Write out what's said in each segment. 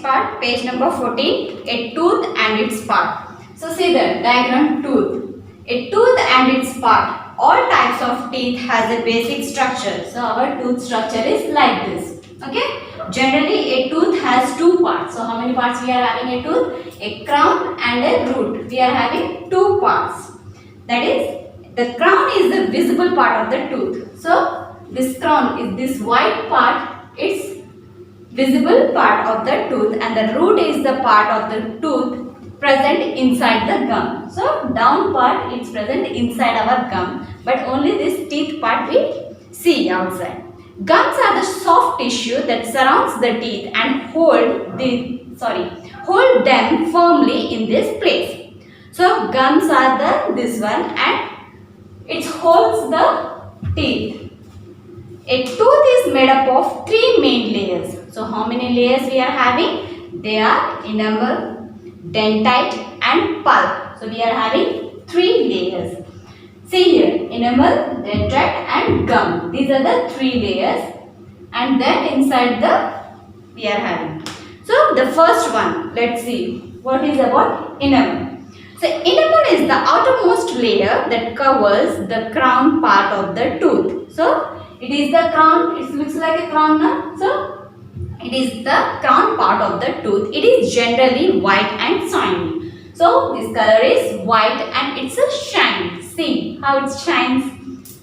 part, page number 14, a tooth and its part. So see the diagram tooth. A tooth and its part. All types of teeth has a basic structure. So our tooth structure is like this. Okay. Generally a tooth has two parts. So how many parts we are having a tooth? A crown and a root. We are having two parts. That is, the crown is the visible part of the tooth. So this crown is this white part. It's visible part of the tooth, and the root is the part of the tooth present inside the gum. So down part is present inside our gum, but only this teeth part we see outside. Gums are the soft tissue that surrounds the teeth and hold them firmly in this place. So gums are this one, and it holds the teeth. A tooth is made up of three main layers. So how many layers we are having? They are enamel, dentite and pulp. So we are having three layers. See here, enamel, dentite and gum. These are the three layers, and then inside we are having. So the first one, let's see what is about enamel. So enamel is the outermost layer that covers the crown part of the tooth. So it is the crown, it looks like a crown now. So it is the crown part of the tooth. It is generally white and shiny. So this color is white and it's a shine. See how it shines.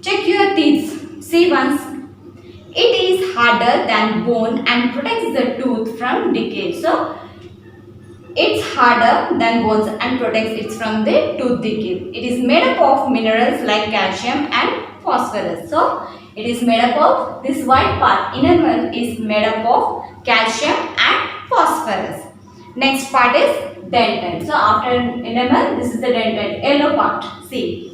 Check your teeth. See once. It is harder than bone and protects the tooth from decay. So it's harder than bones and protects it from the tooth decay. It is made up of minerals like calcium and phosphorus. So it is made up of this white part. Enamel is made up of calcium and phosphorus. Next part is dentite. So after enamel, this is the dentite, yellow part. See.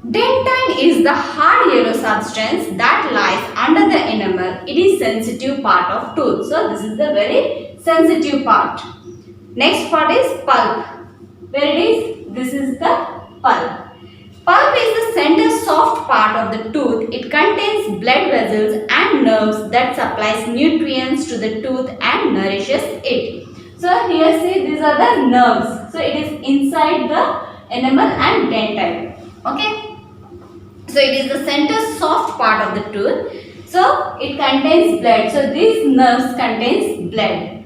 Dentine is the hard yellow substance that lies under the enamel. It is sensitive part of tooth. So this is the very sensitive part. Next part is pulp. Where it is? This is the pulp. Pulp is the center soft part of the tooth. It contains blood vessels and nerves that supplies nutrients to the tooth and nourishes it. So here see, these are the nerves. So it is inside the enamel and dentite. Okay. So it is the center soft part of the tooth. So it contains blood. So these nerves contains blood.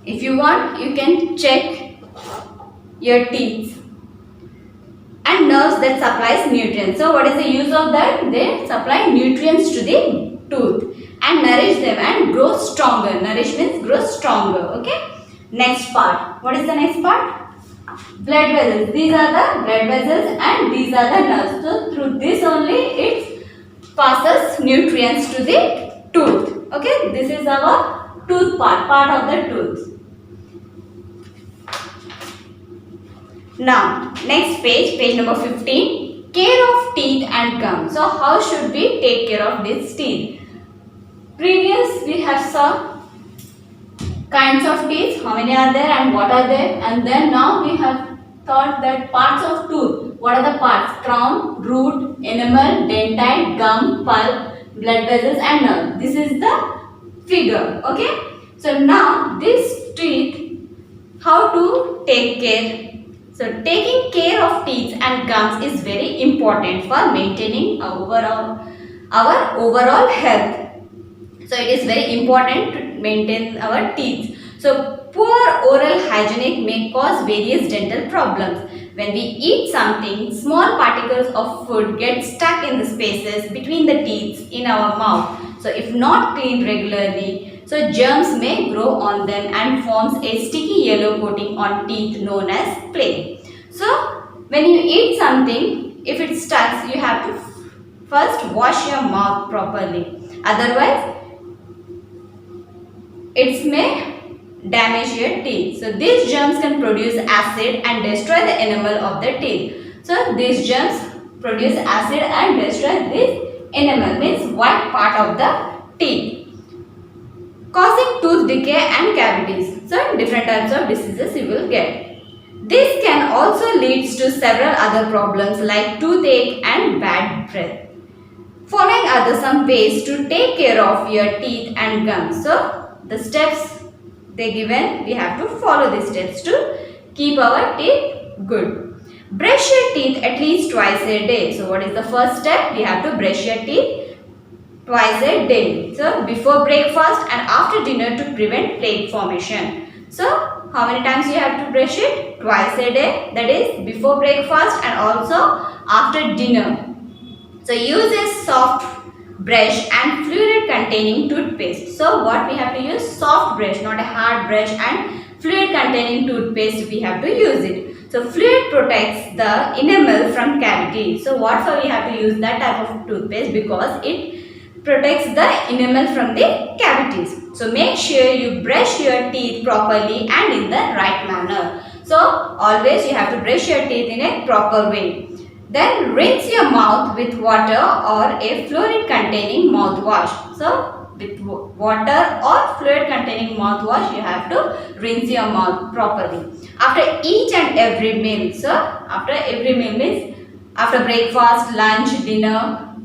If you want, you can check your teeth. And nerves that supplies nutrients. So what is the use of that? They supply nutrients to the tooth and nourish them and grow stronger. Nourish means grow stronger. Okay. Next part. What is the next part? Blood vessels. These are the blood vessels and these are the nerves. So through this only it passes nutrients to the tooth. Okay. This is our tooth part of the tooth. Now, next page number 15, care of teeth and gum. So, how should we take care of these teeth? Previous we have saw kinds of teeth, how many are there and what are they, and then now we have thought that parts of tooth. What are the parts? Crown, root, enamel, dentite, gum, pulp, blood vessels and nerve. This is the figure. Okay. So, now this teeth, how to take care? So, taking care of teeth and gums is very important for maintaining our overall health. So, it is very important to maintain our teeth. So, poor oral hygiene may cause various dental problems. When we eat something, small particles of food get stuck in the spaces between the teeth in our mouth. So, if not cleaned regularly, so germs may grow on them and forms a sticky yellow coating on teeth known as plaque. So, when you eat something, if it stuck, you have to first wash your mouth properly. Otherwise, it may damage your teeth. So, these germs can produce acid and destroy the enamel of the teeth. So, these germs produce acid and destroy this enamel, means white part of the teeth, causing tooth decay and cavities. So, different types of diseases you will get. This can also lead to several other problems like toothache and bad breath. Following are some ways to take care of your teeth and gums. So, the steps they given, we have to follow these steps to keep our teeth good. Brush your teeth at least twice a day. So what is the first step? We have to brush your teeth twice a day. So before breakfast and after dinner to prevent plaque formation. So how many times you have to brush it? Twice a day. That is before breakfast and also after dinner. So use a soft brush and fluid containing toothpaste. So what we have to use? Soft brush, not a hard brush, and fluid containing toothpaste we have to use it. So fluid protects the enamel from cavity. So what for we have to use that type of toothpaste? Because it protects the enamel from the cavities. So make sure you brush your teeth properly and in the right manner. So always you have to brush your teeth in a proper way. Then rinse your mouth with water or a fluid containing mouthwash. So with water or fluid containing mouthwash you have to rinse your mouth properly after each and every meal. So after every meal means after breakfast, lunch, dinner,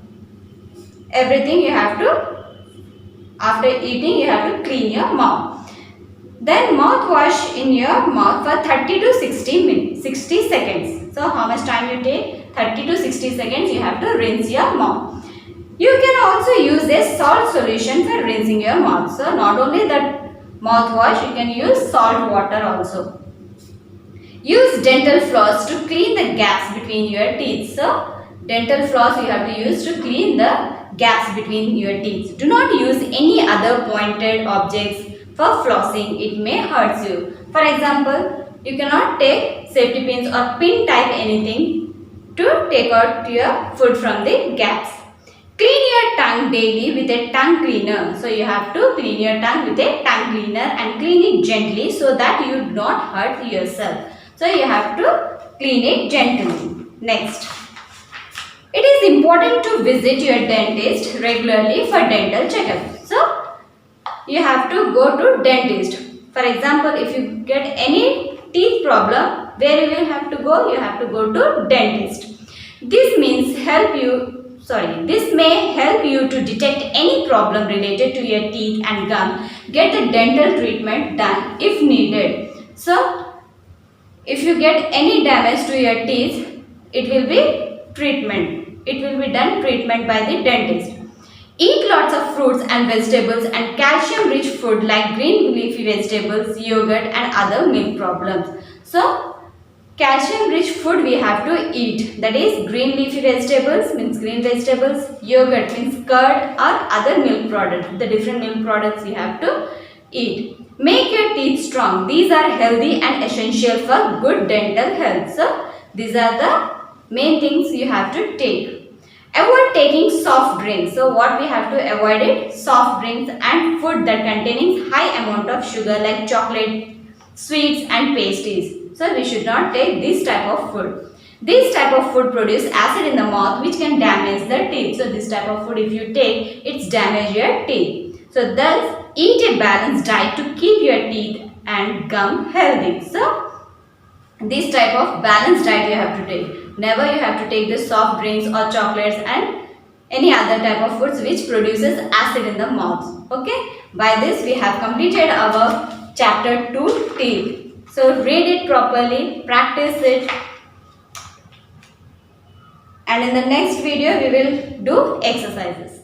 everything you have to, after eating you have to clean your mouth. Then mouthwash in your mouth for 30 to 60 seconds. So how much time you take? 30 to 60 seconds you have to rinse your mouth. You can also use a salt solution for rinsing your mouth. So not only that mouthwash, you can use salt water also. Use dental floss to clean the gaps between your teeth. So dental floss you have to use to clean the gaps between your teeth. Do not use any other pointed objects for flossing. It may hurt you. For example, you cannot take safety pins or pin type anything to take out your food from the gaps. Clean your tongue daily with a tongue cleaner. So you have to clean your tongue with a tongue cleaner and clean it gently so that you do not hurt yourself. So you have to clean it gently. Next, it is important to visit your dentist regularly for dental checkup. So you have to go to dentist. For example, if you get any teeth problem, where you will have to go? You have to go to dentist. This may help you to detect any problem related to your teeth and gum. Get the dental treatment done if needed. So if you get any damage to your teeth, it will be treatment. It will be done treatment by the dentist. Eat lots of fruits and vegetables and calcium-rich food like green leafy vegetables, yogurt and other milk problems. So, calcium-rich food we have to eat. That is green leafy vegetables means green vegetables, yogurt means curd or other milk products. The different milk products you have to eat. Make your teeth strong. These are healthy and essential for good dental health. So, these are the main things you have to take. Avoid taking soft drinks. So what we have to avoid it? Soft drinks and food that containing high amount of sugar like chocolate, sweets and pastries. So we should not take this type of food. This type of food produce acid in the mouth which can damage the teeth. So this type of food if you take, it's damage your teeth. So thus eat a balanced diet to keep your teeth and gum healthy. So this type of balanced diet you have to take. Never you have to take the soft drinks or chocolates and any other type of foods which produces acid in the mouth. Okay. By this we have completed our chapter 2 teeth. So read it properly, practice it, and in the next video we will do exercises.